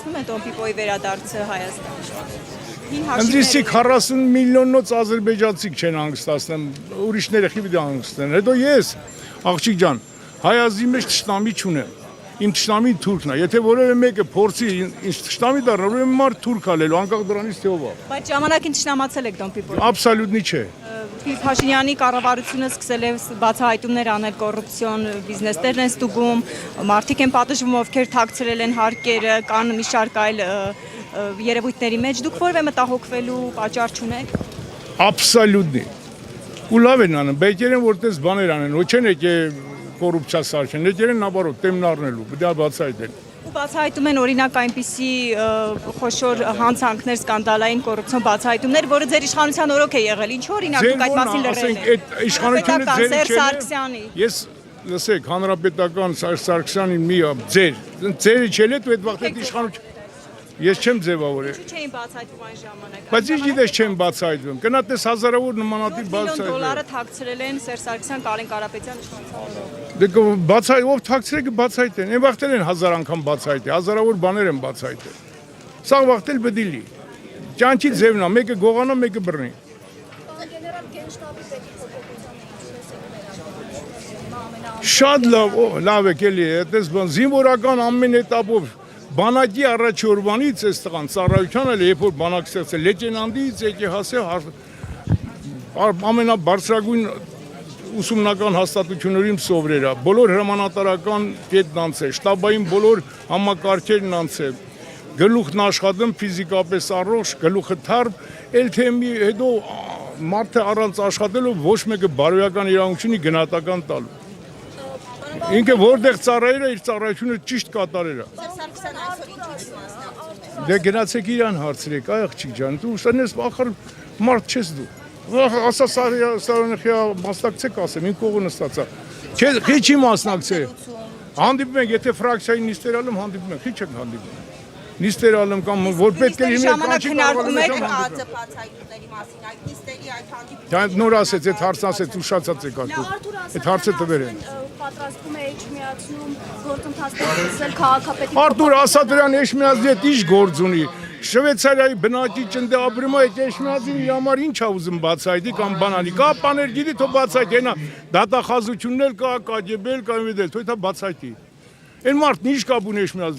Տոմպիպոյի վերադարձը Հայաստան։ Ընդրիսի 40 միլիոնոց ազերբայջանցիք չեն հանգստացնեմ, ուրիշները խի պիտի հանգստեն։ Հետո ես, աղջիկ ջան, հայազի մեջ թշնամի չունեմ։ Իմ թշնամին թուրքն է։ Եթե որևէ մեկը փորձի ինձ թշնամի դառնալ, ուրեմն մարդ թուրք ալելու, անկախ դրանից թե ով է։ Բայց ժամանակին թշնամացել եք Տոմպիպոյի։ Աբսոլյուտնի չէ։ Փաշինյանի կառավարությունը սկսել է բացահայտումներ անել կոռուպցիոն բիզնեսներն են ստուգում, մարդիկ են պատժվում, ովքեր թաքցրել են հարկերը, կան մի շարք այլ երևույթների մեջ, դուք որևէ մտահոգվելու պատճառ չունեք։ Աբսոլյուտնի։ Ու լավ են անում, բայց երեն որտես բաներ անեն, ոչ են եկե կոռուպցիա սարքեն, եկել են նաբարոտ տեմն առնելու, դա բացահայտեն։ Ու բացահայտում են օրինակ այնպիսի խոշոր հանցանքներ, սկանդալային կոռուպցիոն բացահայտումներ, որը ձեր իշխանության օրոք է եղել։ Ինչ օրինակ դուք այդ մասին լրել եք։ Այդ իշխանությունը Սերժ Սարգսյանի։ Ես լսեք, հանրապետական Սերժ Սարգսյանի մի ձերը չել է դու այդ վաղ այդ իշխանություն։ Ես չեմ ձևավորել։ Ինչու չէին բացահայտվում այն ժամանակ։ Բայց ինչ գիտես չեմ բացահայտվում։ Գնաց հազարավոր նմանատիպ բացահայտվում։ $1 թաքցրել են Սերժ Սարգսյան, Կարեն Կարապետյան իշխանության։ Դե բացահայտ ով թաքցրել կբացահայտեն։ Այն վաղտել են 1000 անգամ բացահայտել, հազարավոր բաներ են բացահայտել։ Սա վաղտել պետք է լի։ Ճանչի ձևն է, մեկը գողանա, մեկը բռնի։ Շատ լավ է էլի, այդպես բան զինվորական ամեն էտապով բանակի առաջի օրվանից էս տղան ծառայության էլ երբ որ բանակ ստեղծել լեյտենանտից եկե հասել ամենաբարձրագույն ուսումնական հաստատություններում սովրերա բոլոր հրամանատարական կետն անցել շտաբային բոլոր համակարգերն անցել գլուխն աշխատում ֆիզիկապես առողջ գլուխը թարմ էլ թե մի հետո մարդը առանց աշխատելու ոչ մեկը բարոյական իրավունք չունի գնահատական տալու ինքը որտեղ ծառայել է իր ծառայությունը ճիշտ կատարել է դե գնացեք իրան հարցրեք այ աղջիկ ջան դու ուսանես ախր մարդ չես դու ասա սարոնեխիա մասնակցեք ասեմ ին կողը նստածա քիչ չի մասնակցել հանդիպում ենք եթե ֆրակցիայի նիստերալում հանդիպում ենք քիչ ենք հանդիպում նիստերալում կամ որ պետք է ժամանակ քննարկում եք բացահայտումների մասին այդ նիստերի այդ հանդիպումների նոր ասեց այդ հարցն ասեց ուշացած եք ասում այդ հարցը տվեր են պատրաստվում է Էջմիածնում գործընթացներ սկսել քաղաքապետի Արտուր Ասատրյան Էջմիածնի հետ ինչ գործ ունի Շվեյցարիայի բնակիչ ընդդաբրում է Էջմիածին իր համար ինչ ա ուզում բացահայտի կամ բանալի կա բաներ գիտի թող բացահայտի նա դատախազություններ կա KGB-ել կամ դել թող դա բացահայտի այն մարդն ինչ կապ ունի Էջմիածնի